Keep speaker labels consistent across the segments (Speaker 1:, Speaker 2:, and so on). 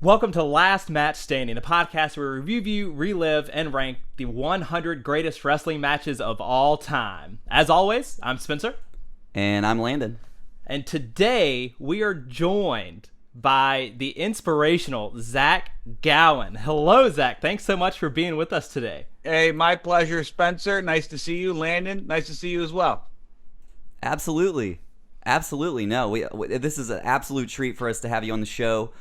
Speaker 1: Welcome to Last Match Standing, the podcast where we review, relive, and rank the 100 greatest wrestling matches of all time. As always, I'm Spencer.
Speaker 2: And I'm Landon.
Speaker 1: And today we are joined by the inspirational Zach Gowen. Hello, Zach. Thanks so much for being with us today.
Speaker 3: Hey, my pleasure, Spencer. Nice to see you. Landon, nice to see you as well.
Speaker 2: Absolutely. No, this is an absolute treat for us to have you on the show.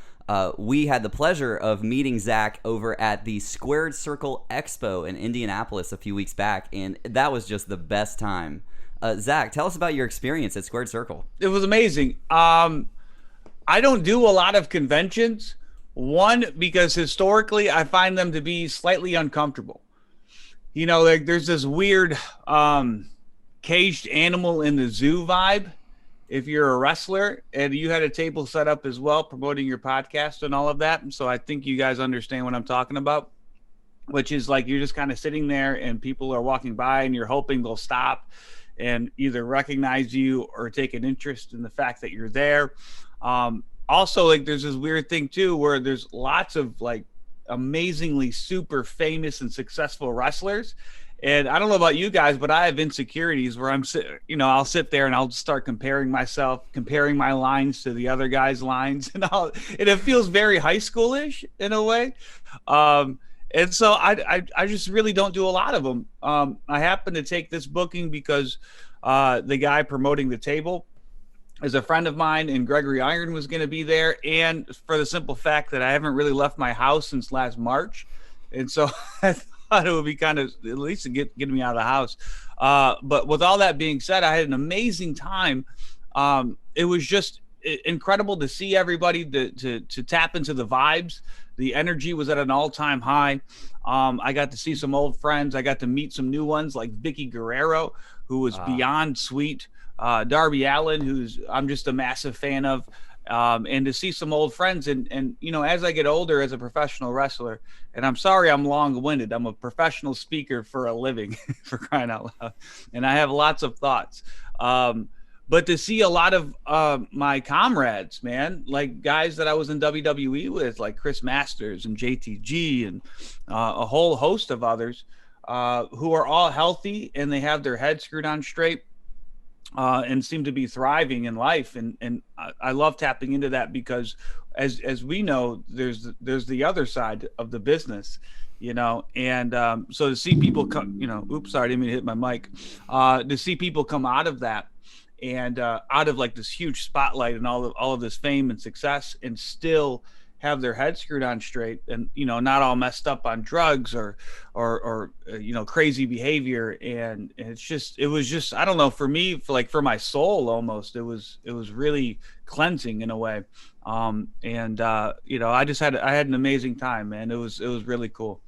Speaker 2: We had the pleasure of meeting Zach over at the Squared Circle Expo in Indianapolis a few weeks back, and that was just the best time. Zach, tell us about your experience at Squared Circle.
Speaker 3: It was amazing. I don't do a lot of conventions. One, because historically I find them to be slightly uncomfortable. You know, like there's this weird caged animal in the zoo vibe. If you're a wrestler and you had a table set up as well, promoting your podcast and all of that. And so I think you guys understand what I'm talking about, which is like you're just kind of sitting there and people are walking by and you're hoping they'll stop and either recognize you or take an interest in the fact that you're there. Also, like there's this weird thing too, where there's lots of like amazingly super famous and successful wrestlers. And I don't know about you guys, but I have insecurities where I'll sit there and I'll start comparing my lines to the other guy's lines, and it feels very high schoolish in a way. And so I just really don't do a lot of them. I happen to take this booking because the guy promoting the table is a friend of mine, and Gregory Iron was going to be there. And for the simple fact that I haven't really left my house since last March. And so I thought it would be kind of at least to get me out of the house. But with all that being said, I had an amazing time. It was just incredible to see everybody, to tap into the vibes. The energy was at an all-time high. I got to see some old friends. I got to meet some new ones like Vicky Guerrero, who was beyond sweet. Darby Allin, I'm just a massive fan of. And to see some old friends and you know, as I get older as a professional wrestler, and I'm sorry I'm long-winded, I'm a professional speaker for a living, for crying out loud, and I have lots of thoughts. But to see a lot of my comrades, man, like guys that I was in WWE with, like Chris Masters and JTG and a whole host of others who are all healthy and they have their heads screwed on straight. And seem to be thriving in life, and I love tapping into that because, as we know, there's the other side of the business, you know, and so to see people come, you know, oops, sorry, I didn't mean to hit my mic. To see people come out of that and out of like this huge spotlight and all of this fame and success, and still have their head screwed on straight, and you know, not all messed up on drugs or you know, crazy behavior. And it was just I don't know, for me, for my soul almost, it was really cleansing in a way. You know, I had an amazing time, man. It was really cool.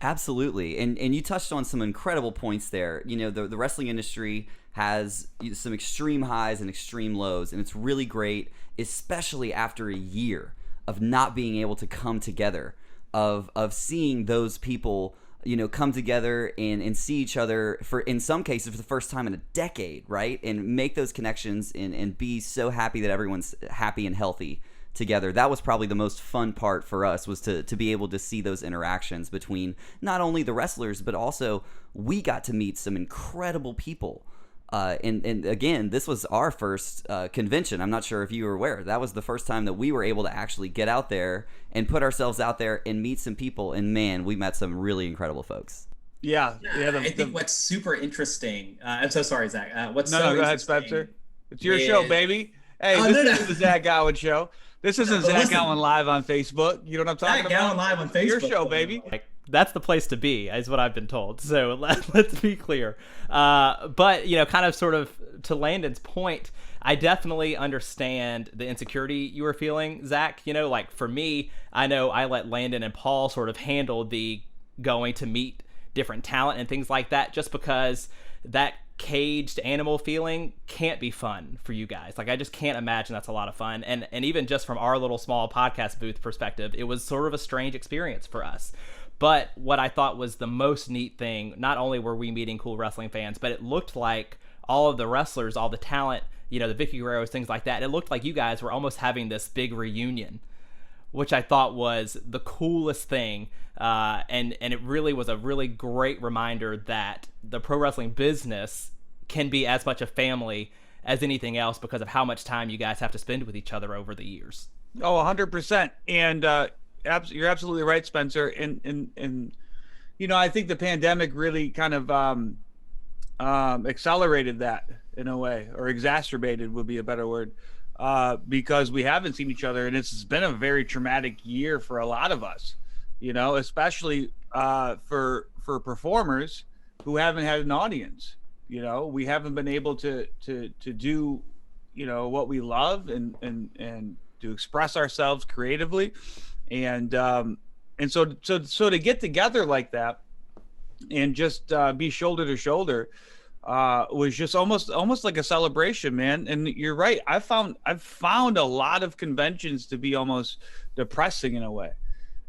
Speaker 2: Absolutely. And you touched on some incredible points there. You know, the wrestling industry has some extreme highs and extreme lows, and it's really great, especially after a year of not being able to come together, of seeing those people, you know, come together and see each other for, in some cases, for the first time in a decade, right? And make those connections and be so happy that everyone's happy and healthy together. That was probably the most fun part for us, was to be able to see those interactions between not only the wrestlers, but also we got to meet some incredible people. And again, this was our first convention. I'm not sure if you were aware. That was the first time that we were able to actually get out there and put ourselves out there and meet some people. And man, we met some really incredible folks.
Speaker 3: Yeah.
Speaker 4: I think what's super interesting. I'm so sorry, Zach.
Speaker 3: Go ahead, Spencer. It's your show, baby. Hey, this is the Zach Gowen show. This isn't Zach Gowen live on Facebook. You know what I'm talking about?
Speaker 4: Zach Gowen live on Facebook.
Speaker 3: Your show, baby.
Speaker 1: That's the place to be, is what I've been told. So let's be clear. But, you know, kind of sort of to Landon's point, I definitely understand the insecurity you were feeling, Zach. You know, like for me, I know I let Landon and Paul sort of handle the going to meet different talent and things like that, just because that caged animal feeling can't be fun for you guys. Like, I just can't imagine that's a lot of fun. And even just from our little small podcast booth perspective, it was sort of a strange experience for us. But what I thought was the most neat thing, not only were we meeting cool wrestling fans, but it looked like all of the wrestlers, all the talent, you know, the Vicky Guerreros, things like that, it looked like you guys were almost having this big reunion which I thought was the coolest thing. And it really was a really great reminder that the pro wrestling business can be as much a family as anything else because of how much time you guys have to spend with each other over the years.
Speaker 3: Oh, 100%. And you're absolutely right, Spencer. And I think the pandemic really kind of accelerated that in a way, or exacerbated would be a better word, because we haven't seen each other, and it's been a very traumatic year for a lot of us, especially for performers who haven't had an audience. We haven't been able to do what we love and to express ourselves creatively, and so to get together like that and just be shoulder to shoulder was just almost like a celebration, man. And you're right. I've found a lot of conventions to be almost depressing in a way,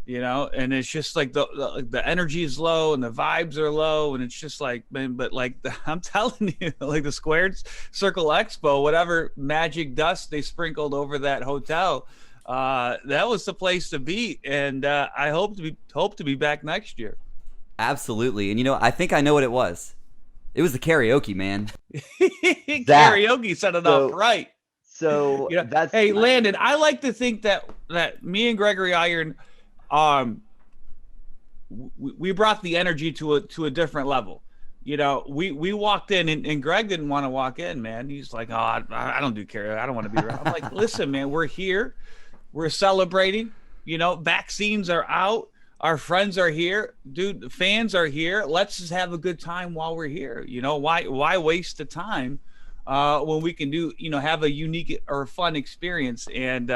Speaker 3: and it's just like the energy is low and the vibes are low, and it's just like, man, but like I'm telling you, like the Squared Circle Expo, whatever magic dust they sprinkled over that hotel, that was the place to be. And I hope to be back next year.
Speaker 2: Absolutely. And I think I know what it was. It was the karaoke, man.
Speaker 3: Karaoke set it up right.
Speaker 5: So that's
Speaker 3: hey, Landon, I like to think that me and Gregory Iron, we brought the energy to a different level. We walked in and Greg didn't want to walk in, man. He's like, oh, I don't do karaoke. I don't want to be around. I'm like, listen, man, we're here. We're celebrating. Vaccines are out. Our friends are here, dude. The fans are here. Let's just have a good time while we're here. Why waste the time when we can have a unique or fun experience? And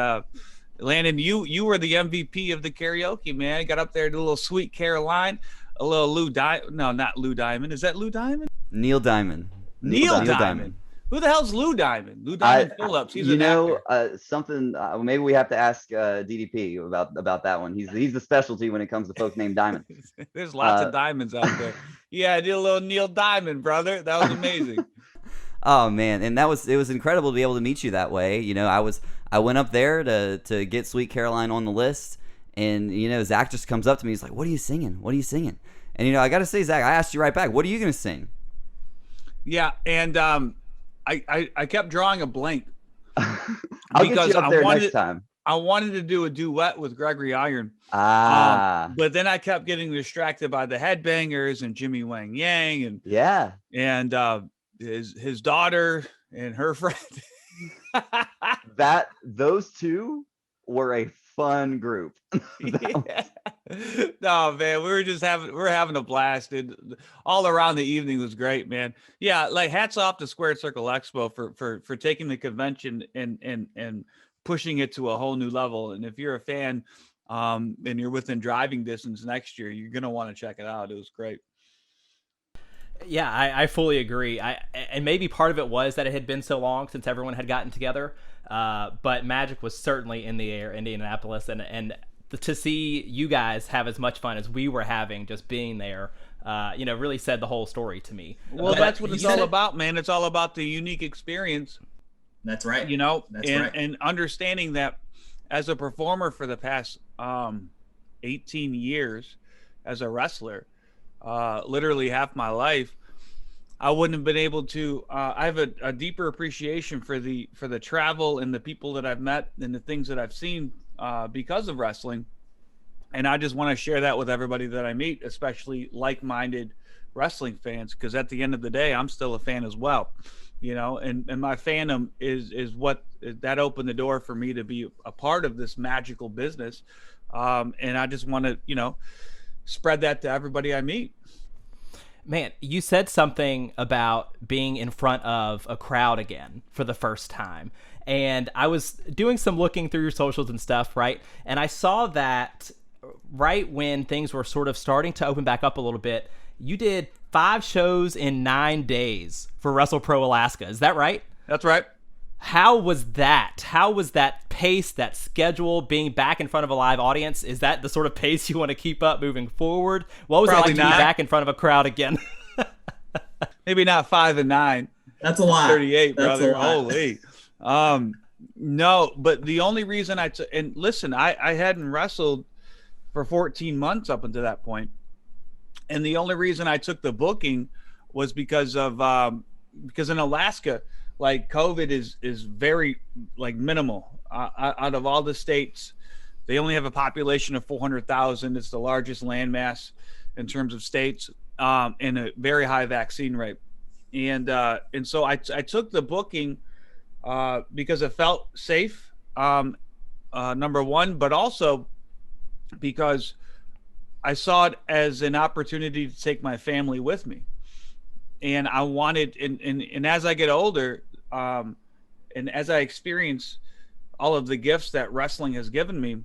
Speaker 3: Landon, you were the MVP of the karaoke, man. Got up there, did a little Sweet Caroline, a little not Lou Diamond. Is that Lou Diamond?
Speaker 2: Neil Diamond.
Speaker 3: Neil Diamond. Who the hell's Lou Diamond? Lou Diamond Phillips. He's an actor.
Speaker 5: Something. Maybe we have to ask DDP about that one. He's the specialty when it comes to folks named Diamond.
Speaker 3: There's lots of diamonds out there. Yeah, I did a little Neil Diamond, brother. That was amazing.
Speaker 2: Oh man, and it was incredible to be able to meet you that way. I went up there to get Sweet Caroline on the list, and Zach just comes up to me. He's like, "What are you singing? What are you singing?" And I got to say, Zach, I asked you right back, "What are you gonna sing?"
Speaker 3: Yeah, and I kept drawing a blank
Speaker 5: I'll get you up there next time.
Speaker 3: I wanted to do a duet with Gregory Iron. But then I kept getting distracted by the Headbangers and Jimmy Wang Yang and his daughter and her friend.
Speaker 5: Those two were a fun group.
Speaker 3: No, man, we're having a blast, dude. All around the evening was great, man. Yeah, like hats off to Squared Circle Expo for taking the convention and pushing it to a whole new level. And if you're a fan and you're within driving distance next year, you're gonna want to check it out. It was great.
Speaker 1: Yeah, I fully agree. And maybe part of it was that it had been so long since everyone had gotten together. But magic was certainly in the air, Indianapolis, and to see you guys have as much fun as we were having just being there, really said the whole story to me.
Speaker 3: Well, that's what it's all about, man. It's all about the unique experience.
Speaker 4: That's right.
Speaker 3: And understanding that as a performer for the past 18 years as a wrestler, literally half my life, I wouldn't have been able to. I have a deeper appreciation for the travel and the people that I've met and the things that I've seen because of wrestling, and I just want to share that with everybody that I meet, especially like-minded wrestling fans. Because at the end of the day, I'm still a fan as well, And my fandom is what that opened the door for me to be a part of this magical business, and I just want to spread that to everybody I meet.
Speaker 1: Man, you said something about being in front of a crowd again for the first time. And I was doing some looking through your socials and stuff, right? And I saw that right when things were sort of starting to open back up a little bit, you did 5 shows in 9 days for WrestlePro Alaska. Is that right?
Speaker 3: That's right.
Speaker 1: How was that? How was that pace, that schedule, being back in front of a live audience? Is that the sort of pace you want to keep up moving forward? What was
Speaker 3: Probably
Speaker 1: it like
Speaker 3: not.
Speaker 1: to be back in front of a crowd again?
Speaker 3: Maybe not 5 and 9.
Speaker 4: That's a lot.
Speaker 3: 38,
Speaker 4: That's
Speaker 3: brother.
Speaker 4: a lot.
Speaker 3: Holy. No, but the only reason and listen, I hadn't wrestled for 14 months up until that point. And the only reason I took the booking was because because in Alaska, like COVID is very like minimal. Out of all the states, they only have a population of 400,000. It's the largest landmass in terms of states, and a very high vaccine rate. And so I took the booking because it felt safe, number one, but also because I saw it as an opportunity to take my family with me. And I wanted, and as I get older, and as I experience all of the gifts that wrestling has given me,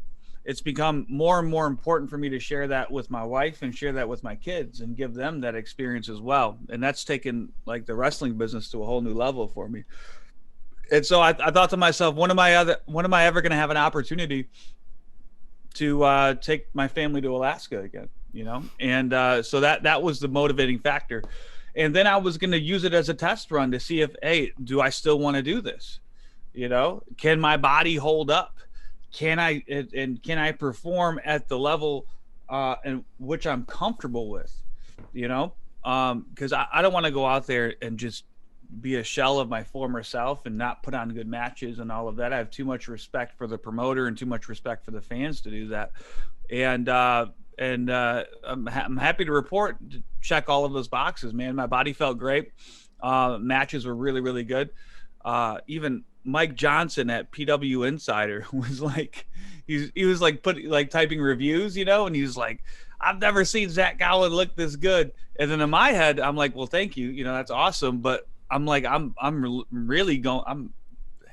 Speaker 3: it's become more and more important for me to share that with my wife and share that with my kids and give them that experience as well. And that's taken like the wrestling business to a whole new level for me. And so I thought to myself, when am I ever going to have an opportunity to take my family to Alaska again, you know? And so that was the motivating factor. And then I was going to use it as a test run to see if, hey, do I still want to do this? You know, can my body hold up? Can I perform at the level in which I'm comfortable with? You know, because I don't want to go out there and just be a shell of my former self and not put on good matches and all of that. I have too much respect for the promoter and too much respect for the fans to do that. And I'm happy to report, to check all of those boxes, man. My body felt great. Matches were really, really good. Even Mike Johnson at PW Insider was like, he was like typing reviews, you know, and he was like, I've never seen Zach Gowen look this good. And then in my head, I'm like, well, thank you. You know, that's awesome. But I'm like, I'm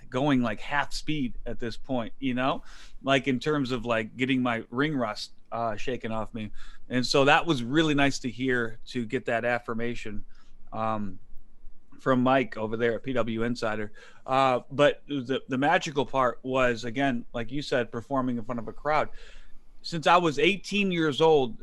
Speaker 3: going like half speed at this point, you know, like in terms of like getting my ring rust shaken off me. And so that was really nice to hear, to get that affirmation from Mike over there at PW Insider. But the magical part was, again, like you said, performing in front of a crowd. Since I was 18 years old,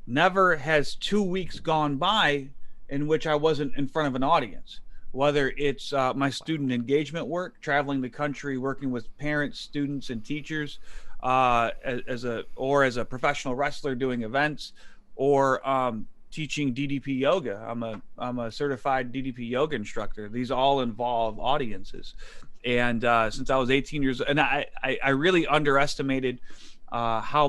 Speaker 3: never has 2 weeks gone by in which I wasn't in front of an audience. Whether it's my student engagement work, traveling the country, working with parents, students, and teachers, as a professional wrestler doing events, or teaching DDP Yoga. I'm a certified DDP Yoga instructor. These all involve audiences. And since I was 18 years old, and I really underestimated how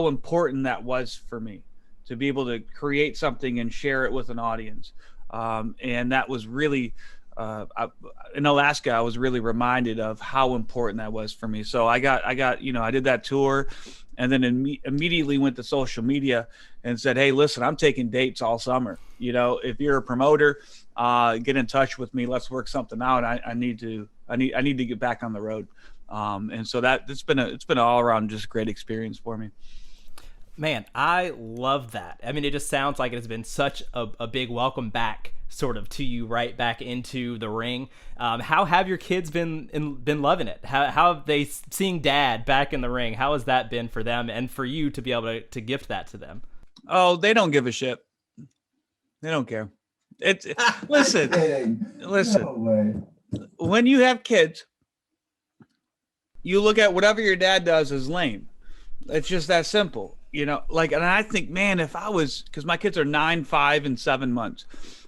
Speaker 3: important that was for me, to be able to create something and share it with an audience. And that was really, in Alaska, I was really reminded of how important that was for me. So I got, you know, I did that tour, and then immediately went to social media and said, hey, listen, I'm taking dates all summer. You know, if you're a promoter, get in touch with me. Let's work something out. I need to get back on the road. And so it's been an all around just great experience for me.
Speaker 1: Man, I love that. I mean, it just sounds like it has been such a big welcome back, sort of, to you, right back into the ring. How have your kids been loving it? How have they, seeing Dad back in the ring? How has that been for them, and for you to be able to gift that to them?
Speaker 3: Oh, they don't give a shit. They don't care. Listen. No way. When you have kids, you look at whatever your dad does as lame. It's just that simple. You know, like, and I think, man, if I was, because my kids are 9, 5, and 7 months.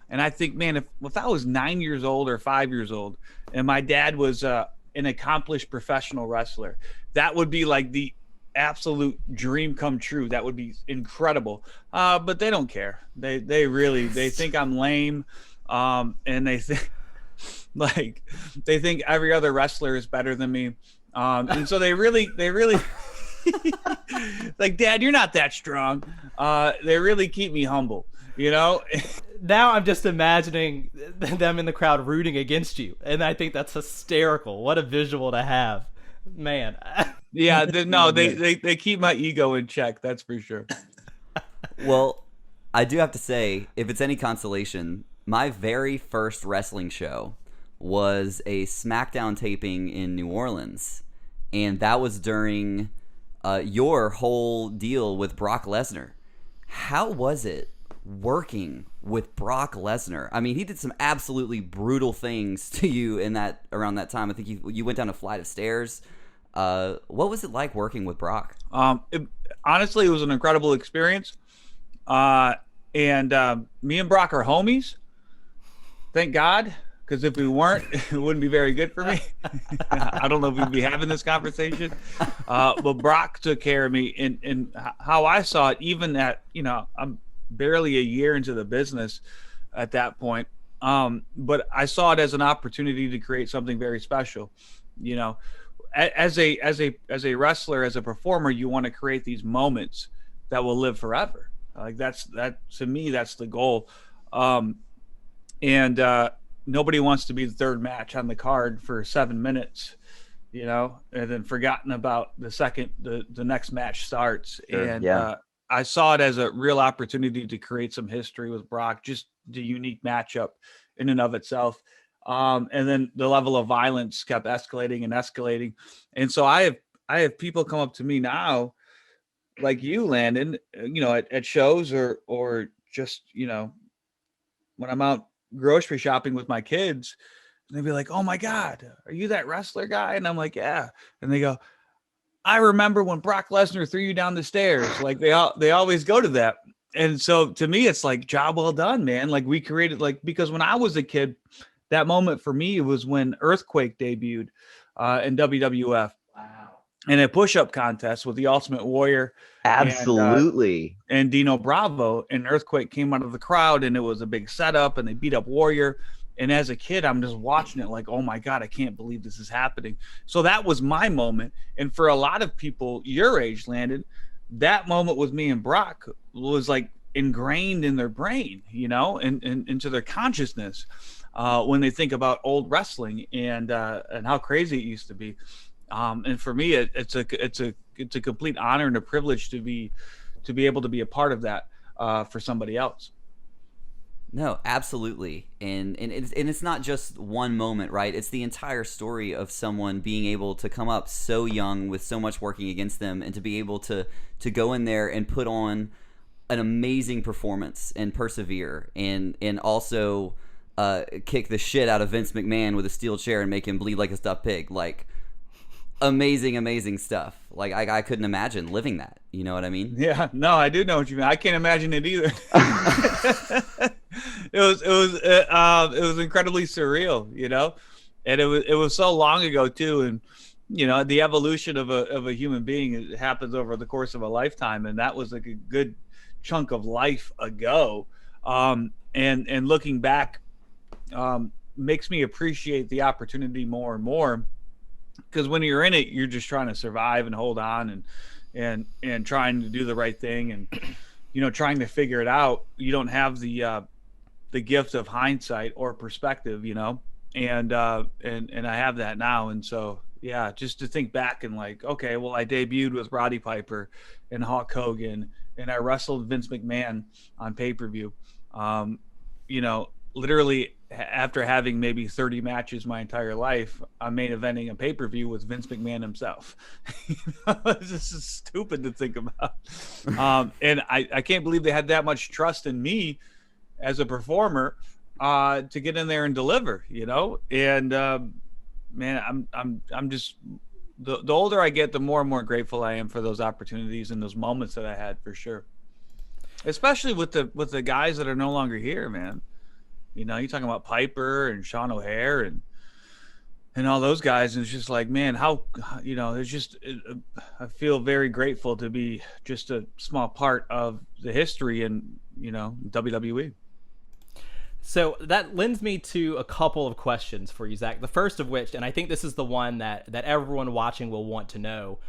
Speaker 3: And I think, man, if I was 9 years old or 5 years old and my dad was an accomplished professional wrestler, that would be like the absolute dream come true. That would be incredible. But they don't care. They think I'm lame. And they think every other wrestler is better than me. And so they really like, Dad, you're not that strong. They really keep me humble, you know?
Speaker 1: Now I'm just imagining them in the crowd rooting against you, and I think that's hysterical. What a visual to have, man.
Speaker 3: Yeah, they keep my ego in check, that's for sure.
Speaker 2: Well, I do have to say, if it's any consolation, my very first wrestling show was a SmackDown taping in New Orleans, and that was during your whole deal with Brock Lesnar. How was it working with Brock Lesnar. I mean, he did some absolutely brutal things to you in that around that time. I think you went down a flight of stairs. What was it like working with Brock?
Speaker 3: Honestly, it was an incredible experience. And me and Brock are homies. Thank God, because if we weren't, it wouldn't be very good for me. I don't know if we'd be having this conversation. But Brock took care of me, and how I saw it, even at, I'm barely a year into the business at that point. But I saw it as an opportunity to create something very special. As a wrestler, as a performer, you want to create these moments that will live forever. Like that to me, that's the goal. And nobody wants to be the third match on the card for 7 minutes, and then forgotten about the next match starts. Sure, and I saw it as a real opportunity to create some history with Brock, just the unique matchup in and of itself. And then the level of violence kept escalating and escalating. And so I have people come up to me now, like you, Landon, at shows or just, when I'm out grocery shopping with my kids, and they'd be like, "Oh my God, are you that wrestler guy?" And I'm like, "Yeah." And they go, "I remember when Brock Lesnar threw you down the stairs." Like they always go to that. And so to me, it's like, job well done, man. Like we created, because when I was a kid, that moment for me was when Earthquake debuted in WWF. In a push-up contest with the Ultimate Warrior.
Speaker 5: Absolutely.
Speaker 3: And Dino Bravo, and Earthquake came out of the crowd, and it was a big setup, and they beat up Warrior. And as a kid, I'm just watching it like, oh my God, I can't believe this is happening. So that was my moment. And for a lot of people your age, Landon, that moment with me and Brock was like ingrained in their brain, and into their consciousness when they think about old wrestling and how crazy it used to be. And for me, it's a complete honor and a privilege to be able to be a part of that for somebody else.
Speaker 2: No, absolutely. And it's not just one moment, right? It's the entire story of someone being able to come up so young with so much working against them, and to be able to go in there and put on an amazing performance and persevere, and also kick the shit out of Vince McMahon with a steel chair and make him bleed like a stuffed pig. Like, amazing stuff. Like I couldn't imagine living that. You know what I mean?
Speaker 3: Yeah, no, I do know what you mean. I can't imagine it either. It was incredibly surreal, and it was so long ago too. And the evolution of a human being, it happens over the course of a lifetime, and that was like a good chunk of life ago. And looking back makes me appreciate the opportunity more and more. Because when you're in it, you're just trying to survive and hold on and trying to do the right thing, and trying to figure it out. You don't have the gift of hindsight or perspective, and I have that now. And so yeah, just to think back and like, okay, well, I debuted with Roddy Piper and Hulk Hogan, and I wrestled Vince McMahon on pay-per-view. Literally after having maybe 30 matches my entire life, I'm main eventing a pay-per-view with Vince McMahon himself. This is stupid to think about. And I can't believe they had that much trust in me as a performer to get in there and deliver, and man, I'm just, the older I get, the more and more grateful I am for those opportunities and those moments that I had, for sure. Especially with the guys that are no longer here, man. You're talking about Piper and Sean O'Hare and all those guys. And it's just like, man, it's just, I feel very grateful to be just a small part of the history and, WWE.
Speaker 1: So that lends me to a couple of questions for you, Zach. The first of which, and I think this is the one that everyone watching will want to know.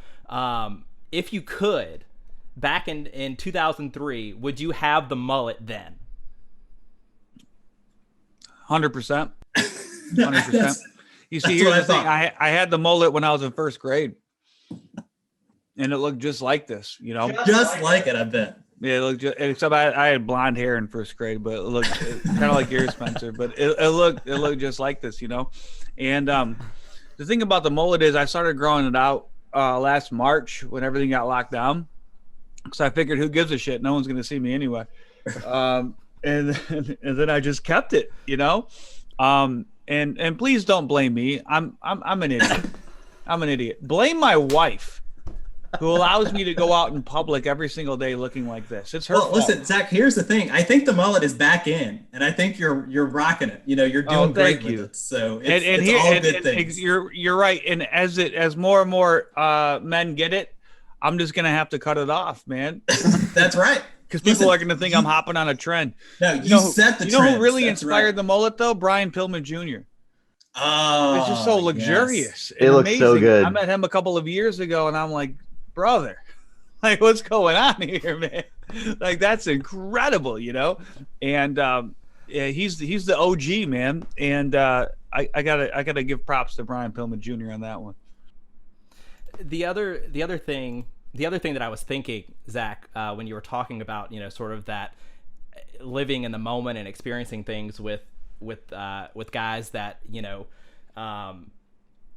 Speaker 1: If you could, back in 2003, would you have the mullet then?
Speaker 3: 100%. 100%. You see, here's the thing. I had the mullet when I was in first grade, and it looked just like this,
Speaker 4: Just like it, I bet.
Speaker 3: Yeah, it looked except I had blonde hair in first grade, but it looked kind of like yours, Spencer. But it looked just like this, And the thing about the mullet is I started growing it out last March when everything got locked down, because I figured, who gives a shit? No one's going to see me anyway. And then I just kept it, you know. And please don't blame me. I'm an idiot. I'm an idiot. Blame my wife, who allows me to go out in public every single day looking like this. It's her fault.
Speaker 4: Listen, Zach, here's the thing. I think the mullet is back in, and I think you're rocking it. You know, you're doing great with it. So it's all good things.
Speaker 3: You're right. And as more and more men get it, I'm just gonna have to cut it off, man.
Speaker 4: That's right.
Speaker 3: Because people are gonna think I'm hopping on a trend.
Speaker 4: No, you set the trend.
Speaker 3: You know who really inspired the mullet though? Brian Pillman Jr.
Speaker 4: Oh,
Speaker 3: it's just so luxurious.
Speaker 5: It looks
Speaker 3: amazing.
Speaker 5: so good.
Speaker 3: I met him a couple of years ago, and I'm like, brother, like, what's going on here, man? Like, that's incredible, you know. And yeah, he's the OG, man. And I gotta give props to Brian Pillman Jr. on that one.
Speaker 1: The other thing that I was thinking, Zach, when you were talking about, you know, sort of that living in the moment and experiencing things with guys that, you know,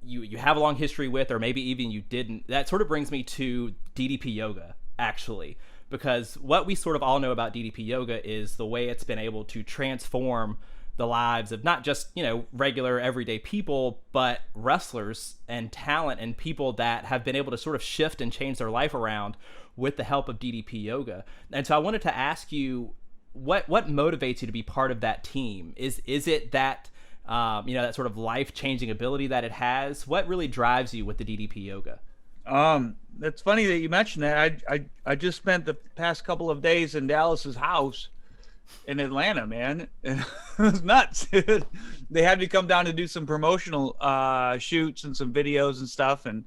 Speaker 1: you have a long history with, or maybe even you didn't, that sort of brings me to DDP Yoga, actually, because what we sort of all know about DDP Yoga is the way it's been able to transform the lives of not just, you know, regular everyday people, but wrestlers and talent and people that have been able to sort of shift and change their life around with the help of DDP Yoga. And so I wanted to ask you, what motivates you to be part of that team? Is it that you know, that sort of life-changing ability that it has? What really drives you with the DDP Yoga?
Speaker 3: It's funny that you mentioned that. I just spent the past couple of days in Dallas's house in Atlanta, man. It was nuts. They had me come down to do some promotional shoots and some videos and stuff, and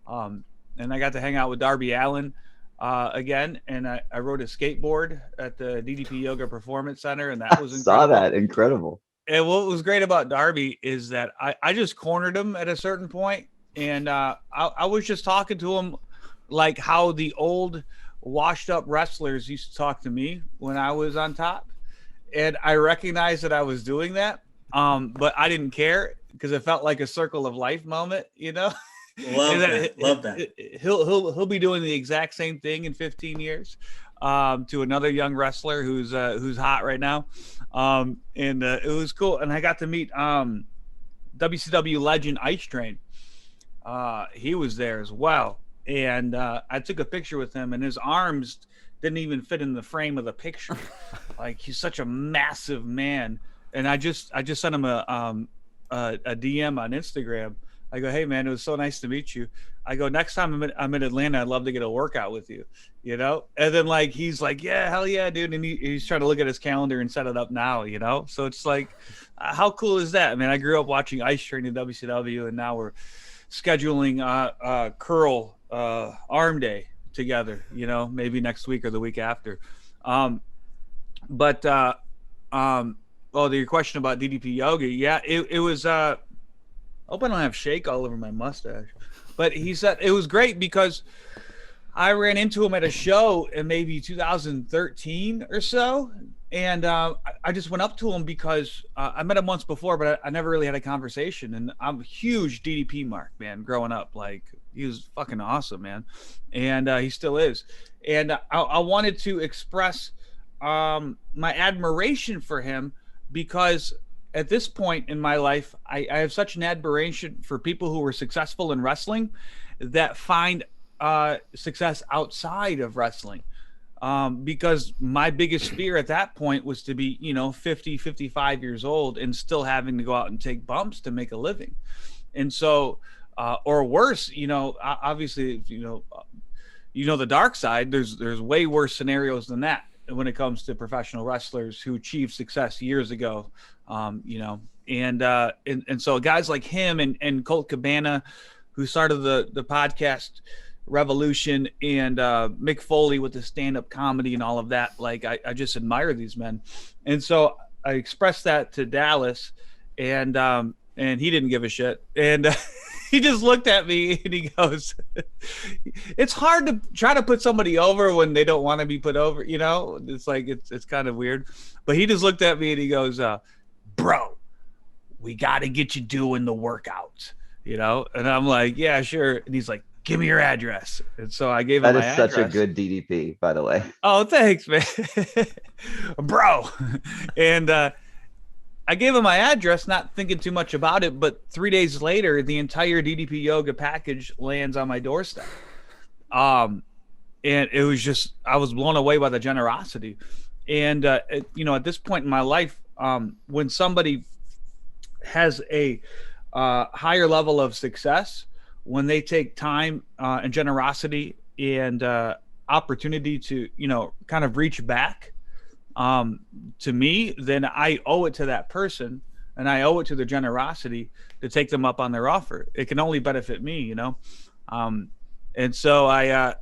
Speaker 3: I got to hang out with Darby Allin again, and I rode a skateboard at the DDP Yoga Performance Center, and that was incredible.
Speaker 5: Saw that. Incredible.
Speaker 3: And what was great about Darby is that I just cornered him at a certain point, and I was just talking to him like how the old washed up wrestlers used to talk to me when I was on top. And I recognized that I was doing that, but I didn't care because it felt like a circle of life moment, you know?
Speaker 4: Love that.
Speaker 3: He'll be doing the exact same thing in 15 years to another young wrestler who's hot right now. And it was cool. And I got to meet WCW legend Ice Train. He was there as well. And I took a picture with him, and his arms didn't even fit in the frame of the picture. Like, he's such a massive man. And I just sent him a DM on Instagram. I go, hey man, it was so nice to meet you. I go, next time I'm in Atlanta, I'd love to get a workout with you, you know? And then like, he's like, yeah, hell yeah, dude. And he's trying to look at his calendar and set it up now, you know? So it's like, how cool is that? I mean, I grew up watching Ice Train in WCW, and now we're scheduling curl arm day together, you know, maybe next week or the week after. Well, to your question about DDP Yoga, yeah, it was I hope I don't have shake all over my mustache. But he said it was great because I ran into him at a show in maybe 2013 or so. And I just went up to him because I met him once before, but I never really had a conversation. And I'm a huge DDP mark, man, growing up. Like, he was fucking awesome, man. And he still is. And I wanted to express my admiration for him because at this point in my life, I have such an admiration for people who were successful in wrestling that find success outside of wrestling. Because my biggest fear at that point was to be, 50, 55 years old and still having to go out and take bumps to make a living. And so, or worse, obviously, the dark side, there's way worse scenarios than that when it comes to professional wrestlers who achieved success years ago. And so guys like him and Colt Cabana, who started the podcast revolution, and Mick Foley with the stand-up comedy and all of that, like I just admire these men. And so I expressed that to Dallas, and he didn't give a shit, and he just looked at me and he goes, it's hard to try to put somebody over when they don't want to be put over, it's like it's kind of weird. But he just looked at me and he goes, bro, we got to get you doing the workouts, and I'm like, yeah, sure. And he's like, give me your address. And so I gave him
Speaker 5: That
Speaker 3: my
Speaker 5: is
Speaker 3: address.
Speaker 5: such a good DDP, by the way.
Speaker 3: Oh, thanks, man. Bro. And I gave him my address, not thinking too much about it, but 3 days later, the entire DDP Yoga package lands on my doorstep. And it was just, I was blown away by the generosity. And, you know, at this point in my life, when somebody has a higher level of success, when they take time and generosity and opportunity to, you know, kind of reach back to me, then I owe it to that person, and I owe it to their generosity to take them up on their offer. It can only benefit me, you know? And so I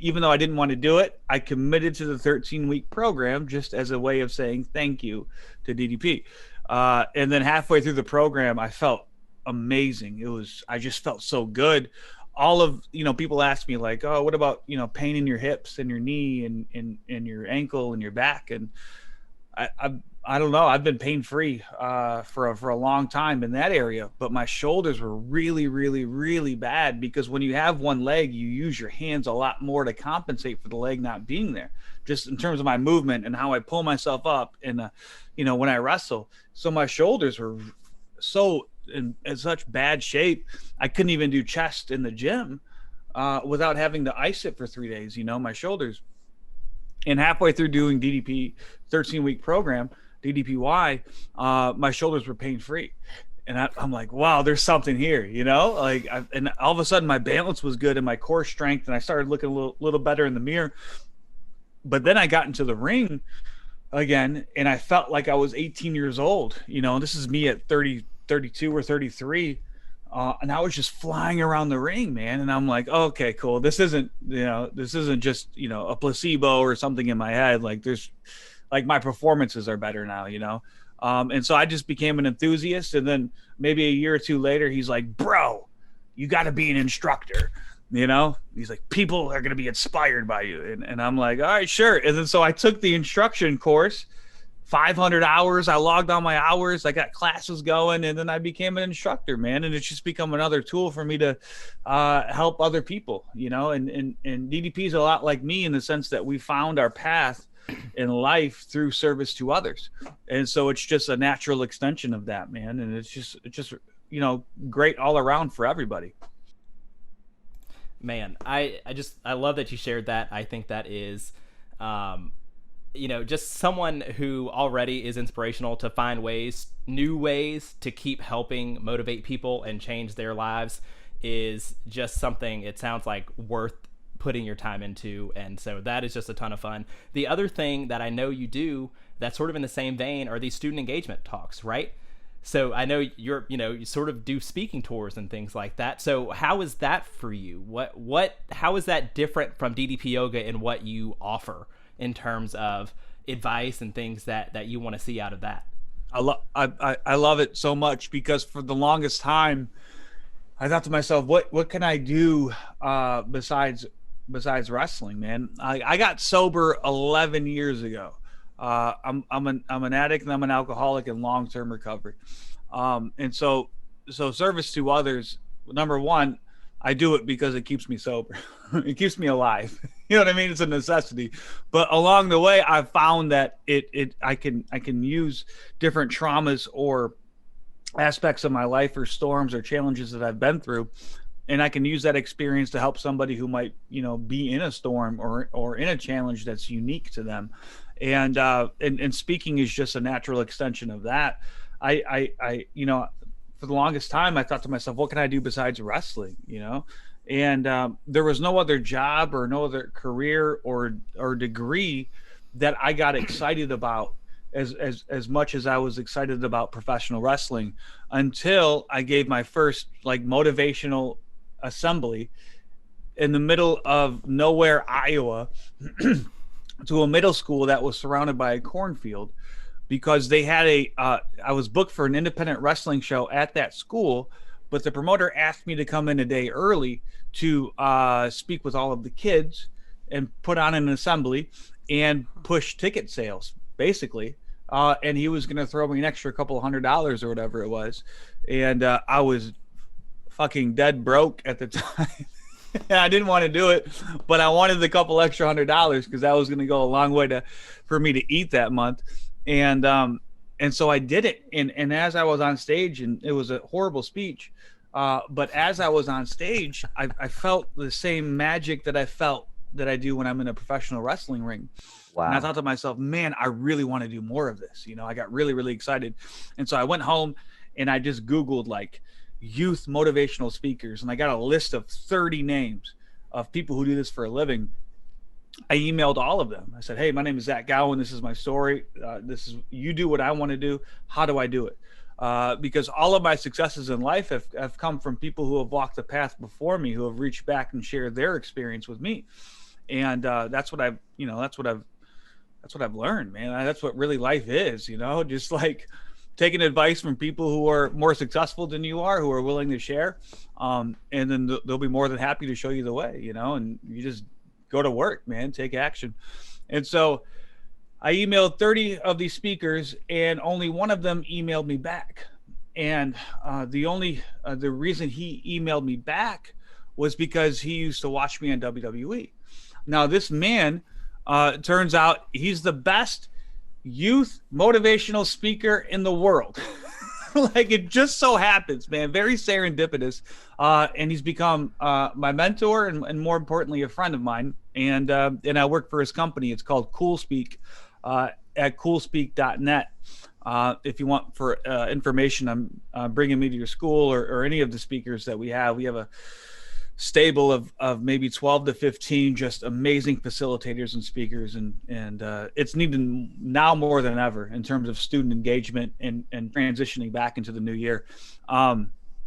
Speaker 3: even though I didn't want to do it, I committed to the 13-week program just as a way of saying thank you to DDP. And then halfway through the program, I felt amazing. I just felt so good. All of, you know, people ask me like, oh, what about, you know, pain in your hips and your knee and your ankle and your back? And I don't know. I've been pain free for a long time in that area, but my shoulders were really, really, really bad because when you have one leg, you use your hands a lot more to compensate for the leg not being there, just in terms of my movement and how I pull myself up and, you know, when I wrestle. So my shoulders were so in such bad shape, I couldn't even do chest in the gym without having to ice it for 3 days, you know, my shoulders. And halfway through doing DDP 13-week program, DDPY, my shoulders were pain-free. And I'm like, wow, there's something here, you know, like, and all of a sudden my balance was good and my core strength, and I started looking a little better in the mirror. But then I got into the ring again, and I felt like I was 18 years old, you know, this is me at 32 or 33. And I was just flying around the ring, man. And I'm like, oh, okay, cool. This isn't just, you know, a placebo or something in my head. Like my performances are better now, you know? And so I just became an enthusiast. And then maybe a year or two later, he's like, bro, you got to be an instructor. You know, he's like, people are going to be inspired by you. And I'm like, all right, sure. And then so I took the instruction course, 500 hours. I logged on my hours. I got classes going, and then I became an instructor, man. And it's just become another tool for me to help other people, you know, and DDP is a lot like me in the sense that we found our path in life through service to others. And so it's just a natural extension of that, man. And it's just, you know, great all around for everybody.
Speaker 1: Man, I love that you shared that. I think that is, you know, just someone who already is inspirational to find new ways to keep helping motivate people and change their lives is just something, it sounds like, worth putting your time into. And so that is just a ton of fun. The other thing that I know you do that's sort of in the same vein are these student engagement talks, right? So I know you sort of do speaking tours and things like that. So how is that for you? How is that different from DDP Yoga and what you offer in terms of advice and things that you want to see out of that?
Speaker 3: I love it so much because for the longest time, I thought to myself, what can I do besides wrestling, man? I got sober 11 years ago. I'm an addict and I'm an alcoholic in long-term recovery. And so service to others, number one, I do it because it keeps me sober. It keeps me alive. You know what I mean? It's a necessity. But along the way, I've found that I can use different traumas or aspects of my life or storms or challenges that I've been through, and I can use that experience to help somebody who might, you know, be in a storm or in a challenge that's unique to them. And speaking is just a natural extension of that. I you know, for the longest time, I thought to myself, what can I do besides wrestling, you know? And there was no other job or no other career or degree that I got excited about as much as I was excited about professional wrestling until I gave my first like motivational assembly in the middle of nowhere, Iowa, to a middle school that was surrounded by a cornfield, because they had I was booked for an independent wrestling show at that school, but the promoter asked me to come in a day early to speak with all of the kids and put on an assembly and push ticket sales, basically. And he was going to throw me an extra couple $100 or whatever it was. And I was fucking dead broke at the time. And I didn't want to do it, but I wanted the couple extra $100 because that was going to go a long way for me to eat that month. And so I did it. And as I was on stage, and it was a horrible speech, but as I was on stage, I felt the same magic that I felt that I do when I'm in a professional wrestling ring.
Speaker 5: Wow.
Speaker 3: And I thought to myself, man, I really want to do more of this. I got really, really excited. And so I went home and I just Googled like youth motivational speakers. And I got a list of 30 names of people who do this for a living. I emailed all of them. I said, hey, my name is Zach Gowen. This is my story. You do what I want to do. How do I do it? Because all of my successes in life have come from people who have walked the path before me, who have reached back and shared their experience with me. And that's what I've learned, man. That's what really life is, just like taking advice from people who are more successful than you are, who are willing to share. And then they'll be more than happy to show you the way, and you just go to work, man, take action. And so I emailed 30 of these speakers and only one of them emailed me back. And the reason he emailed me back was because he used to watch me on WWE. Now, this man, turns out he's the best youth motivational speaker in the world. Like, it just so happens, man, very serendipitous. And he's become my mentor and more importantly, a friend of mine. And I work for his company. It's called CoolSpeak at coolspeak.net. If you want for information, I'm bringing me to your school or any of the speakers that we have. We have a stable of maybe 12 to 15 just amazing facilitators and speakers, and it's needed now more than ever in terms of student engagement and transitioning back into the new year.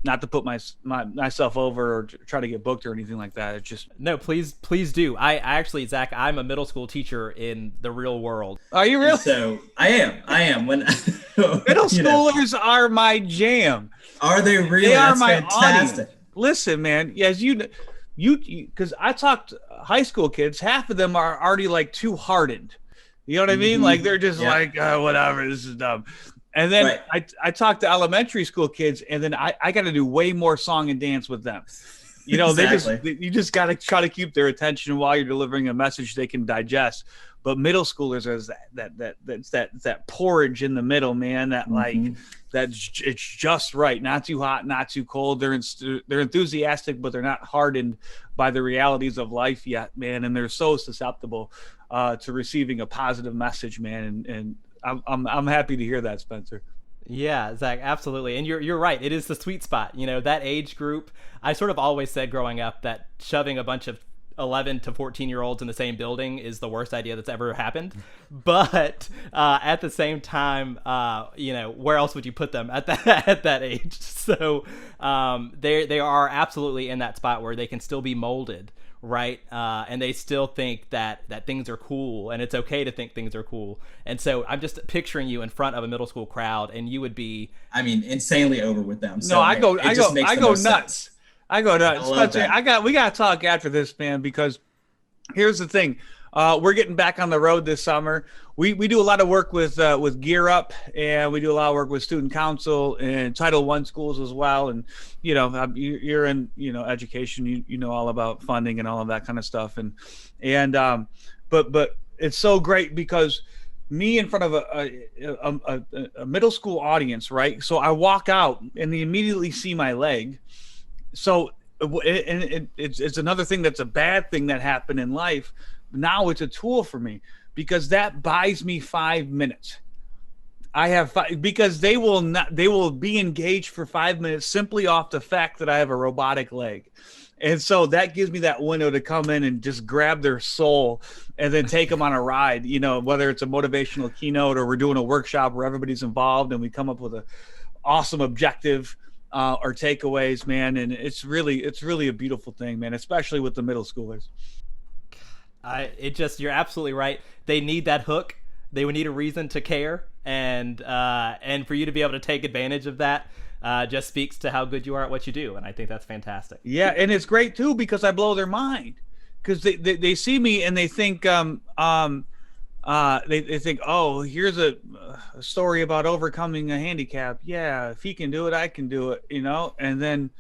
Speaker 3: Not to put myself over or try to get booked or anything like that. It's just
Speaker 1: no, please do. I actually, Zach, I'm a middle school teacher in the real world.
Speaker 3: Are you really?
Speaker 4: So I am. When
Speaker 3: middle schoolers are my jam.
Speaker 4: Are they really?
Speaker 3: They are
Speaker 4: That's
Speaker 3: my
Speaker 4: fantastic.
Speaker 3: audience. Listen, man, as you because I talked high school kids, half of them are already like too hardened. You know what I mean?
Speaker 4: Mm-hmm.
Speaker 3: Like they're just like, whatever, this is dumb. And then I talked to elementary school kids, and then I got to do way more song and dance with them. Exactly. You just got to try to keep their attention while you're delivering a message they can digest. But middle schoolers is that porridge in the middle, man. That it's just right, not too hot, not too cold. They're enthusiastic, but they're not hardened by the realities of life yet, man. And they're so susceptible to receiving a positive message, man. And I'm happy to hear that, Spencer.
Speaker 1: Yeah, Zach, absolutely. And you're right. It is the sweet spot. That age group. I sort of always said growing up that shoving a bunch of 11 to 14-year-olds in the same building is the worst idea that's ever happened. But at the same time, where else would you put them at that age? So they are absolutely in that spot where they can still be molded, right? And they still think that things are cool, and it's okay to think things are cool. And so I'm just picturing you in front of a middle school crowd, and you would be,
Speaker 4: insanely over with them. So
Speaker 3: no, I go nuts.
Speaker 4: Sense.
Speaker 3: I go nuts. Spencer, we got to talk after this, man, because here's the thing. We're getting back on the road this summer. We do a lot of work with Gear Up, and we do a lot of work with Student Council and Title I schools as well. And, you're in, education, you know all about funding and all of that kind of stuff. But it's so great because me in front of a middle school audience, right? So I walk out and they immediately see my leg. So it's another thing that's a bad thing that happened in life. Now it's a tool for me because that buys me 5 minutes. I have because they will be engaged for 5 minutes simply off the fact that I have a robotic leg. And so that gives me that window to come in and just grab their soul and then take them on a ride, whether it's a motivational keynote or we're doing a workshop where everybody's involved and we come up with an awesome objective or takeaways, man. And it's really a beautiful thing, man, especially with the middle schoolers.
Speaker 1: You're absolutely right. They need that hook. They would need a reason to care. And for you to be able to take advantage of that just speaks to how good you are at what you do. And I think that's fantastic.
Speaker 3: Yeah. And it's great too, because I blow their mind because they see me and they think, they think, oh, here's a story about overcoming a handicap. Yeah. If he can do it, I can do it, and then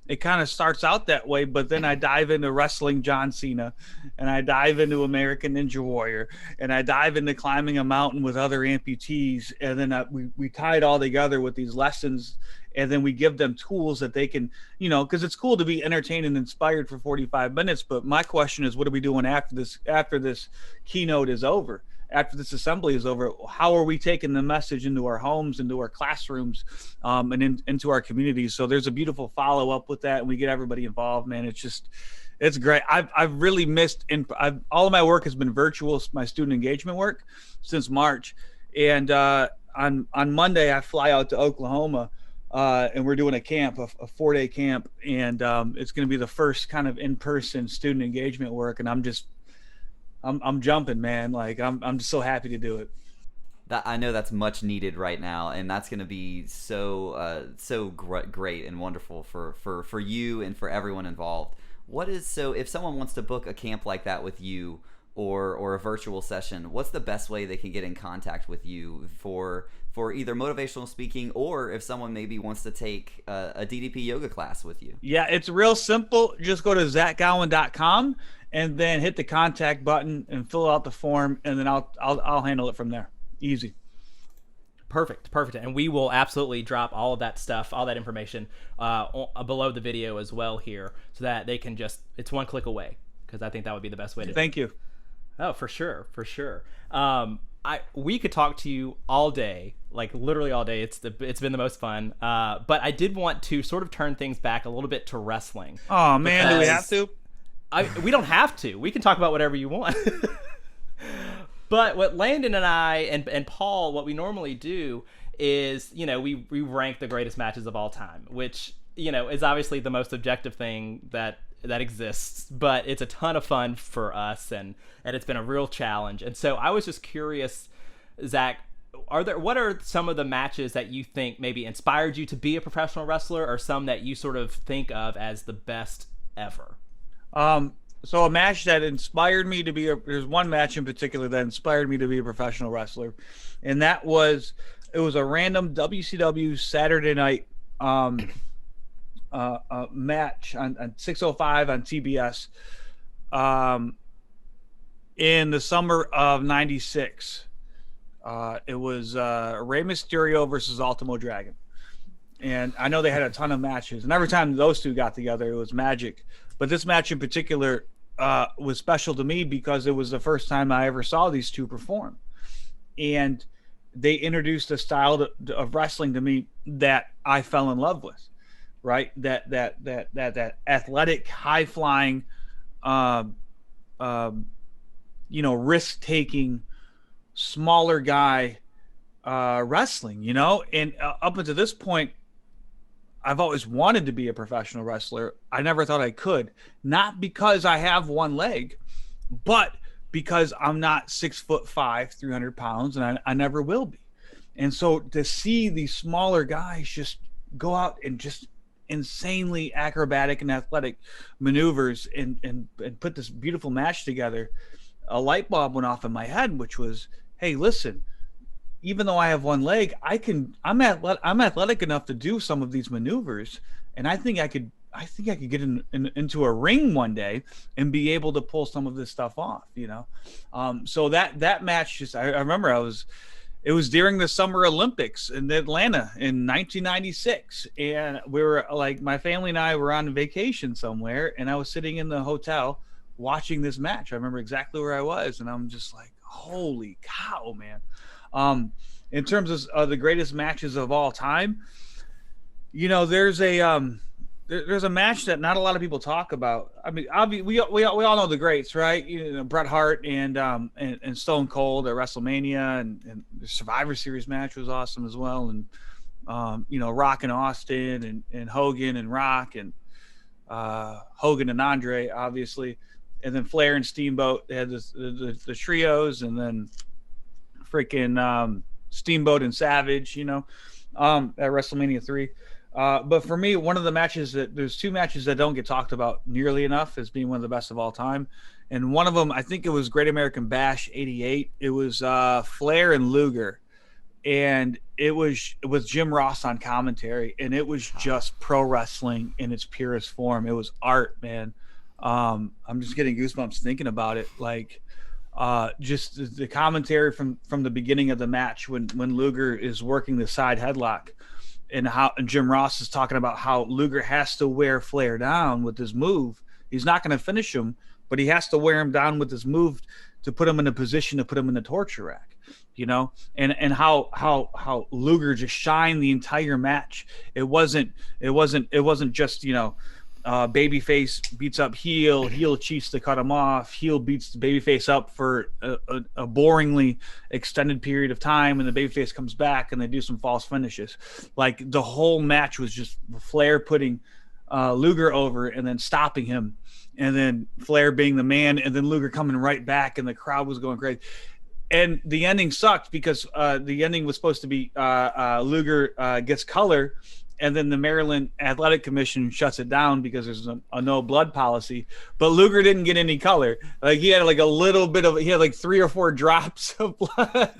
Speaker 3: it kind of starts out that way, but then I dive into wrestling John Cena, and I dive into American Ninja Warrior, and I dive into climbing a mountain with other amputees, and then we tie it all together with these lessons, and then we give them tools that they can, because it's cool to be entertained and inspired for 45 minutes, but my question is, what are we doing after this keynote is over? After this assembly is over, how are we taking the message into our homes, into our classrooms, and into our communities? So there's a beautiful follow up with that, and we get everybody involved, man. It's great. I've really missed, all of my work has been virtual, my student engagement work, since March. And on Monday, I fly out to Oklahoma, and we're doing a camp, a 4-day camp, and it's going to be the first kind of in-person student engagement work, and I'm jumping, man. Like I'm just so happy to do it.
Speaker 2: I know that's much needed right now, and that's going to be so great and wonderful for you and for everyone involved. If someone wants to book a camp like that with you or a virtual session, what's the best way they can get in contact with you for either motivational speaking, or if someone maybe wants to take a DDP yoga class with you?
Speaker 3: Yeah, it's real simple. Just go to zachgowen.com and then hit the contact button and fill out the form, and then I'll handle it from there. Easy.
Speaker 1: Perfect. And we will absolutely drop all of that stuff, all that information below the video as well here, so that they can it's one click away, because I think that would be the best way to do it.
Speaker 3: Thank you.
Speaker 1: Oh, for sure. We could talk to you all day, like literally all day. It's been the most fun. But I did want to sort of turn things back a little bit to wrestling.
Speaker 3: Oh man, do we have to?
Speaker 1: We don't have to. We can talk about whatever you want. But what Landon and I and Paul, what we normally do is, we rank the greatest matches of all time, which, is obviously the most objective thing that exists, but it's a ton of fun for us, and it's been a real challenge. And so I was just curious, Zach, what are some of the matches that you think maybe inspired you to be a professional wrestler, or some that you sort of think of as the best ever?
Speaker 3: So a match that inspired me to be there's one match in particular that inspired me to be a professional wrestler, and it was a random WCW Saturday night match on 605 on TBS in the summer of '96. It was Rey Mysterio versus Ultimo Dragon, and I know they had a ton of matches, and every time those two got together, it was magic. But this match in particular was special to me because it was the first time I ever saw these two perform, and they introduced a style of wrestling to me that I fell in love with. Right, that athletic, high flying, risk taking, smaller guy wrestling. And up until this point, I've always wanted to be a professional wrestler. I never thought I could, not because I have one leg, but because I'm not 6'5", 300 pounds, and I never will be. And so to see these smaller guys just go out and just insanely acrobatic and athletic maneuvers and put this beautiful match together, a light bulb went off in my head, which was, hey, listen, even though I have one leg, I'm athletic enough to do some of these maneuvers, and I think I could get into a ring one day and be able to pull some of this stuff off, so that match I remember it was during the Summer Olympics in Atlanta in 1996. And we were my family and I were on vacation somewhere, and I was sitting in the hotel watching this match. I remember exactly where I was, and I'm just like, holy cow, man. In terms of the greatest matches of all time, there's a match that not a lot of people talk about. I mean, we all know the greats, right? Bret Hart and Stone Cold at WrestleMania, and the Survivor Series match was awesome as well. And Rock and Austin, and Hogan and Rock, and Hogan and Andre, obviously, and then Flair and Steamboat. They had the trios, and then freaking Steamboat and Savage, at WrestleMania 3. But for me, one of the matches there's two matches that don't get talked about nearly enough as being one of the best of all time. And one of them, I think it was Great American Bash '88. It was Flair and Luger. and it was Jim Ross on commentary, and it was just pro wrestling in its purest form. It was art, man. I'm just getting goosebumps thinking about it. Like, just the commentary from the beginning of the match when Luger is working the side headlock, and Jim Ross is talking about how Luger has to wear Flair down with his move. He's not going to finish him, but he has to wear him down with his move to put him in a position to put him in the torture rack, you know, and how Luger just shined the entire match. It wasn't just, you know, babyface beats up heel cheats to cut him off, heel beats the babyface up for a boringly extended period of time, and the babyface comes back and they do some false finishes. Like, the whole match was just Flair putting Luger over and then stopping him, and then Flair being the man, and then Luger coming right back, and the crowd was going crazy. And the ending sucked because the ending was supposed to be Luger gets color, and then the Maryland Athletic Commission shuts it down because there's a no blood policy. But Luger didn't get any color. Like, he had like a little bit of, he had like 3 or 4 drops of blood.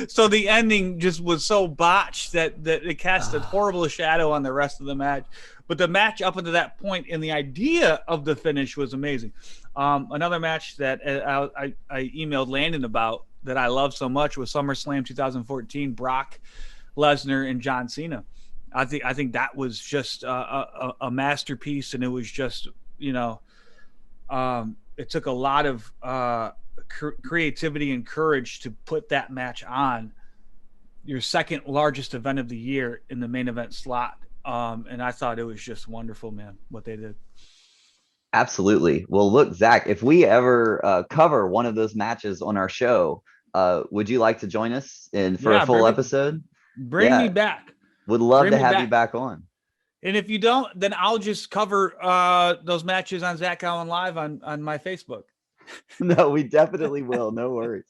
Speaker 3: So the ending just was so botched that it cast a horrible shadow on the rest of the match. But the match up until that point and the idea of the finish was amazing. Another match that I emailed Landon about that I love so much was SummerSlam 2014, Brock Lesnar and John Cena. I think that was just a masterpiece, and it was just, you know, it took a lot of creativity and courage to put that match on your second largest event of the year in the main event slot. And I thought it was just wonderful, man, what they did.
Speaker 5: Absolutely. Well, look, Zach, if we ever cover one of those matches on our show, would you like to join us for a full episode?
Speaker 3: Bring me back.
Speaker 5: Would love to have you back on.
Speaker 3: And if you don't, then I'll just cover those matches on Zach Gowen Live on my Facebook.
Speaker 5: No, we definitely will. No worries.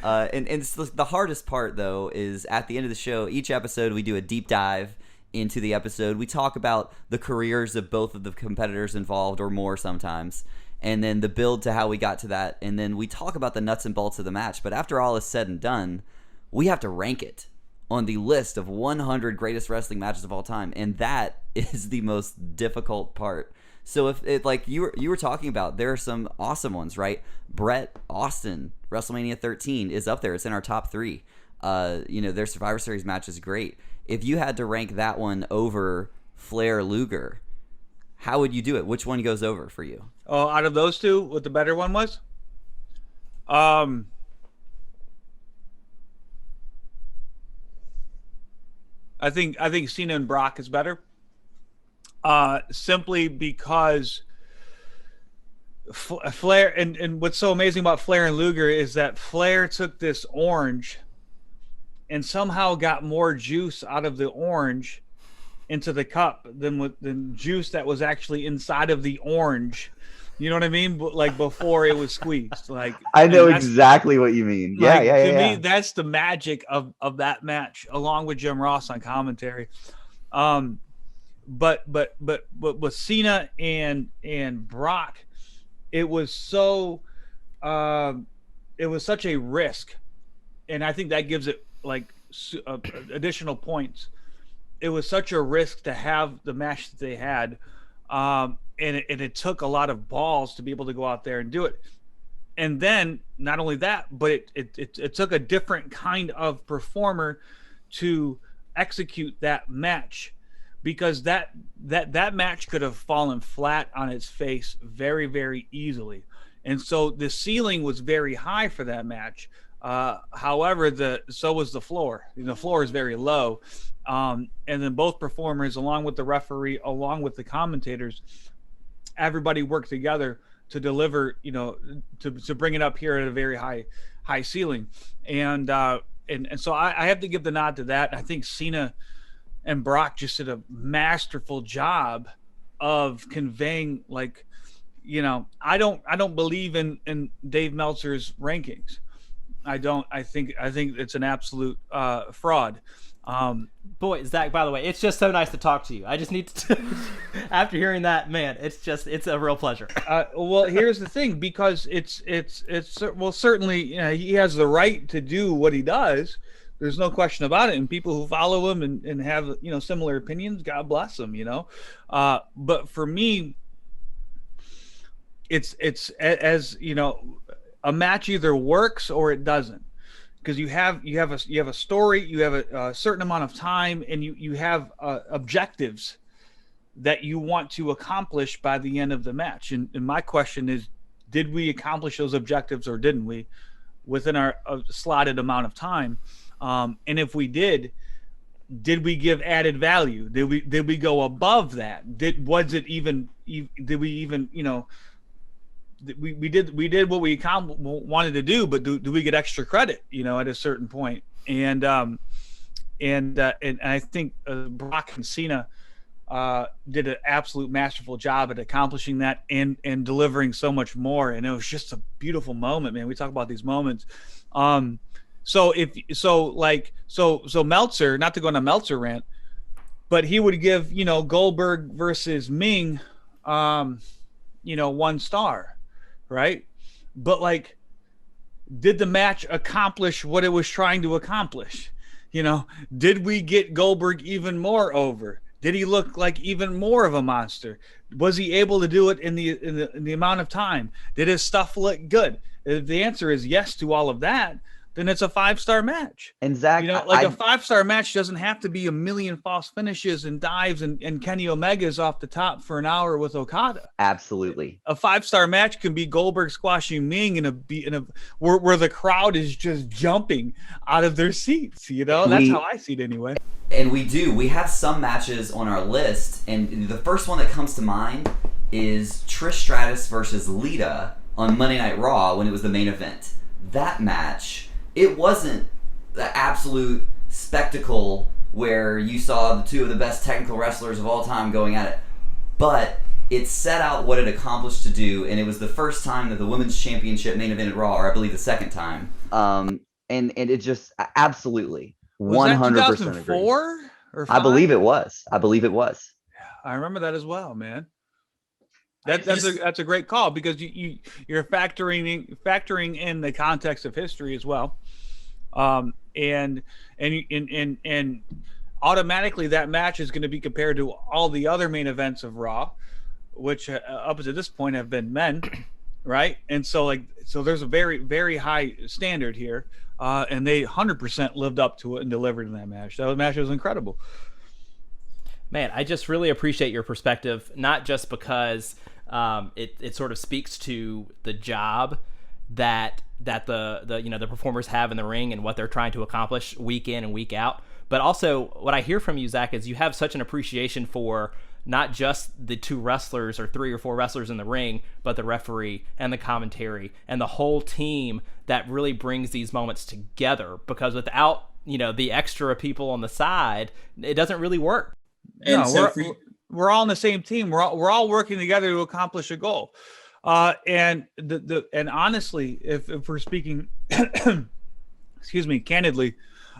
Speaker 2: And it's the hardest part, though, is at the end of the show, each episode we do a deep dive into the episode. We talk about the careers of both of the competitors involved, or more sometimes, and then the build to how we got to that. And then we talk about the nuts and bolts of the match. But after all is said and done, we have to rank it on the list of 100 greatest wrestling matches of all time, and that is the most difficult part. So if it, like you were talking about, there are some awesome ones, right? Bret Austin, WrestleMania 13 is up there. It's in our top 3. You know, their Survivor Series match is great. If you had to rank that one over Flair Luger, how would you do it? Which one goes over for you?
Speaker 3: Oh, out of those two, what the better one was? I think Cena and Brock is better. Simply because Flair and what's so amazing about Flair and Luger is that Flair took this orange and somehow got more juice out of the orange into the cup than juice that was actually inside of the orange. You know what I mean? Like, before it was squeezed. Like,
Speaker 5: I know exactly what you mean. Yeah,
Speaker 3: like,
Speaker 5: yeah.
Speaker 3: To me, that's the magic of that match, along with Jim Ross on commentary. But with Cena and Brock, it was so it was such a risk, and I think that gives it like additional points. It was such a risk to have the match that they had, and it took a lot of balls to be able to go out there and do it. And then not only that, but it took a different kind of performer to execute that match, because that match could have fallen flat on its face very, very easily. And so the ceiling was very high for that match. However, so was the floor. The floor is very low. And then both performers, along with the referee, along with the commentators, everybody worked together to deliver, to bring it up here at a very high ceiling. And so I have to give the nod to that. I think Cena and Brock just did a masterful job of conveying, like, I don't believe in Dave Meltzer's rankings. I think it's an absolute fraud.
Speaker 1: Boy, Zach, by the way, it's just so nice to talk to you. I just need to, after hearing that, man, it's a real pleasure.
Speaker 3: Well, here's the thing, because it's well, certainly, he has the right to do what he does. There's no question about it. And people who follow him and have, you know, similar opinions, God bless them, you know. But for me, it's as you know, a match either works or it doesn't, because you have a story, you have a certain amount of time, and you have objectives that you want to accomplish by the end of the match. And my question is, did we accomplish those objectives or didn't we within our slotted amount of time? And if we did we give added value? Did we go above that? Did we even, you know, we did what we wanted to do, but do we get extra credit, you know, at a certain point? And I think Brock and Cena did an absolute masterful job at accomplishing that and delivering so much more. And it was just a beautiful moment, man. We talk about these moments. So Meltzer, not to go on a Meltzer rant, but he would give, you know, Goldberg versus Ming, you know, 1 star, right? But like, did the match accomplish what it was trying to accomplish? You know, did we get Goldberg even more over? Did he look like even more of a monster? Was he able to do it in the amount of time? Did his stuff look good? If the answer is yes to all of that, then it's a 5-star match.
Speaker 5: And Zach,
Speaker 3: you know, like a 5-star match doesn't have to be a million false finishes and dives and Kenny Omega's off the top for an hour with Okada.
Speaker 5: Absolutely.
Speaker 3: A 5-star match can be Goldberg squashing Ming where the crowd is just jumping out of their seats. You know, that's how I see it anyway.
Speaker 2: And we have some matches on our list, and the first one that comes to mind is Trish Stratus versus Lita on Monday Night Raw when it was the main event. That match, it wasn't the absolute spectacle where you saw the two of the best technical wrestlers of all time going at it, but it set out what it accomplished to do, and it was the first time that the Women's Championship main evented Raw, or I believe the second time.
Speaker 5: And it just absolutely
Speaker 3: 100%
Speaker 5: 2004
Speaker 3: or 5?
Speaker 5: I believe it was.
Speaker 3: I remember that as well, man. That's a great call, because you're factoring in the context of history as well, and automatically that match is going to be compared to all the other main events of Raw, which up to this point have been men, right? And so there's a very, very high standard here, and they 100% lived up to it and delivered in that match. That match was incredible.
Speaker 1: Man, I just really appreciate your perspective, not just because it sort of speaks to the job that the performers have in the ring and what they're trying to accomplish week in and week out, but also what I hear from you, Zach, is you have such an appreciation for not just the 2 wrestlers or 3 or 4 wrestlers in the ring, but the referee and the commentary and the whole team that really brings these moments together, because without, you know, the extra people on the side, it doesn't really work.
Speaker 3: And no, we're all on the same team. We're all working together to accomplish a goal. And honestly, if we're speaking, excuse me, candidly,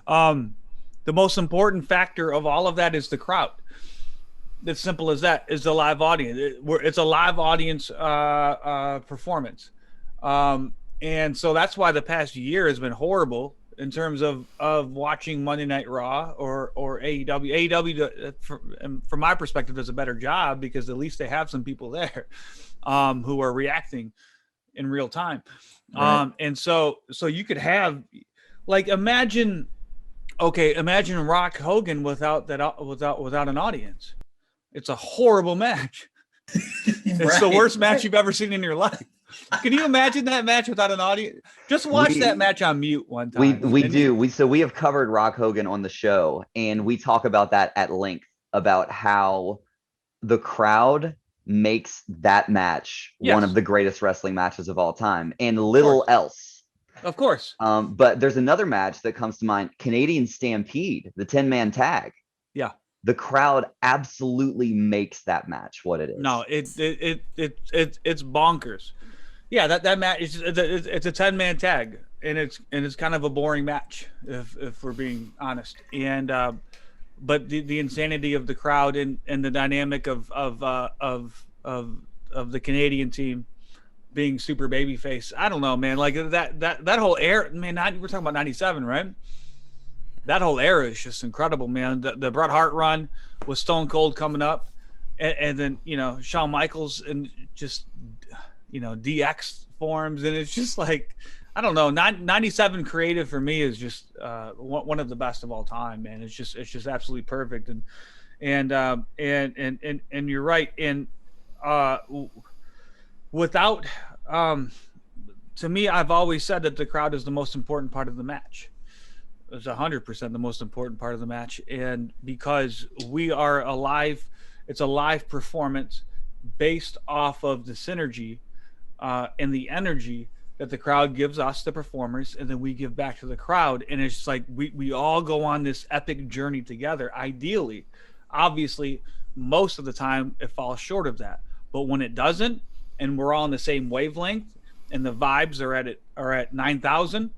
Speaker 3: the most important factor of all of that is the crowd. As simple as that, is the live audience. It's a live audience performance. And so that's why the past year has been horrible in terms of watching Monday Night Raw or AEW. AEW, from my perspective, does a better job because at least they have some people there who are reacting in real time. Right. And so you could have, like, imagine Rock Hogan without an audience. It's a horrible match. It's the worst match you've ever seen in your life. Can you imagine that match without an audience? Just watch that match on mute one time.
Speaker 5: We have covered Rock Hogan on the show, and we talk about that at length, about how the crowd makes that match one of the greatest wrestling matches of all time, and little else.
Speaker 3: Of course.
Speaker 5: But there's another match that comes to mind, Canadian Stampede, the 10-man tag.
Speaker 3: Yeah.
Speaker 5: The crowd absolutely makes that match what it is.
Speaker 3: No, it's bonkers. Yeah, that match it's a 10-man tag, and it's kind of a boring match if we're being honest. And but the insanity of the crowd and the dynamic of the Canadian team being super babyface. I don't know, man. Like that whole era, man. We're talking about 97, right? that whole era is just incredible, man. The Bret Hart run with Stone Cold coming up, and then Shawn Michaels and just DX forms, and it's just like, I don't know, 97 creative for me is just one of the best of all time, man. It's just absolutely perfect, and you're right, and without to me, I've always said that the crowd is the most important part of the match. It's 100% the most important part of the match, and because we are it's a live performance based off of the synergy and the energy that the crowd gives us, the performers, and then we give back to the crowd. And it's just like we all go on this epic journey together. Ideally, obviously, most of the time it falls short of that. But when it doesn't, and we're all on the same wavelength, and the vibes are at 9,000,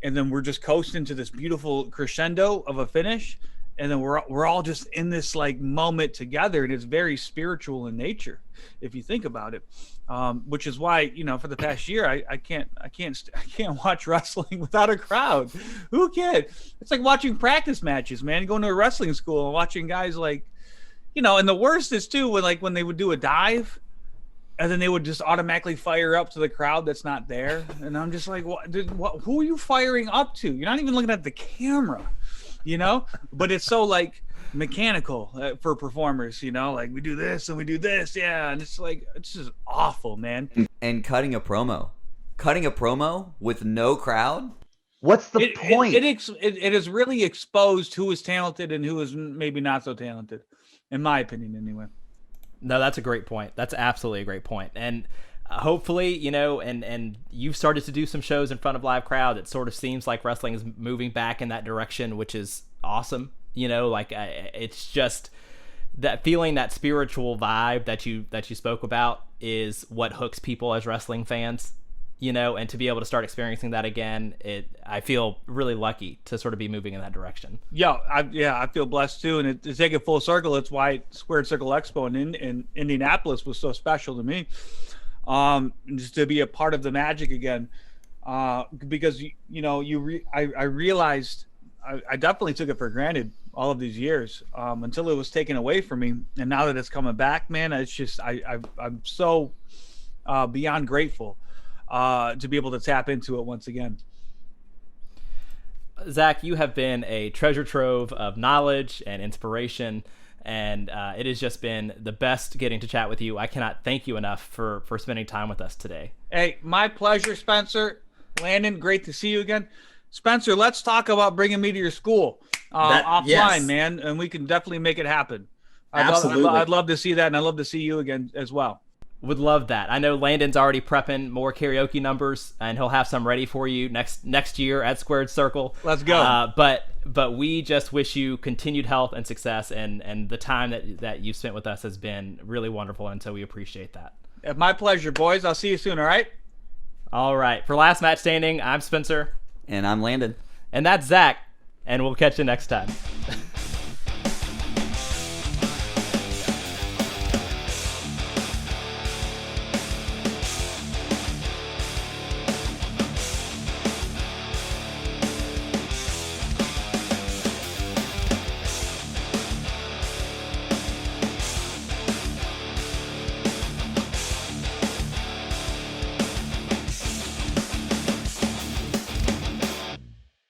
Speaker 3: and then we're just coasting to this beautiful crescendo of a finish, and then we're all just in this like moment together, and it's very spiritual in nature if you think about it. Which is why, for the past year, I can't watch wrestling without a crowd. Who can? It's like watching practice matches, man. Going to a wrestling school and watching guys like, and the worst is too when they would do a dive, and then they would just automatically fire up to the crowd that's not there, and I'm just like, who are you firing up to? You're not even looking at the camera, But it's so like mechanical for performers, like we do this and we do this, yeah, and it's like, it's just awful, man.
Speaker 2: And cutting a promo with no crowd,
Speaker 5: what's the point?
Speaker 3: It is really exposed who is talented and who is maybe not so talented, in my opinion, anyway.
Speaker 1: No, that's a great point. That's absolutely a great point. And hopefully, and you've started to do some shows in front of live crowd. It sort of seems like wrestling is moving back in that direction, which is awesome. It's just that feeling, that spiritual vibe that you spoke about is what hooks people as wrestling fans, and to be able to start experiencing that again, I feel really lucky to sort of be moving in that direction.
Speaker 3: Yeah, I feel blessed too. And to take it full circle, it's why Squared Circle Expo in Indianapolis was so special to me. Just to be a part of the magic again, because I realized I definitely took it for granted all of these years until it was taken away from me, and now that it's coming back, man, it's just I'm so beyond grateful to be able to tap into it once again.
Speaker 1: Zach, you have been a treasure trove of knowledge and inspiration, and it has just been the best getting to chat with you. I cannot thank you enough for spending time with us today.
Speaker 3: Hey, my pleasure, Spencer. Landon, great to see you again. Spencer, let's talk about bringing me to your school offline, yes, man, and we can definitely make it happen.
Speaker 4: Absolutely.
Speaker 3: I'd love to see that, and I'd love to see you again as well.
Speaker 1: Would love that. I know Landon's already prepping more karaoke numbers, and he'll have some ready for you next year at Squared Circle.
Speaker 3: Let's go.
Speaker 1: But we just wish you continued health and success, and the time that you've spent with us has been really wonderful, and so we appreciate that.
Speaker 3: My pleasure, boys. I'll see you soon, all right?
Speaker 1: All right. For Last Match Standing, I'm Spencer.
Speaker 2: And I'm Landon.
Speaker 1: And that's Zach, and we'll catch you next time.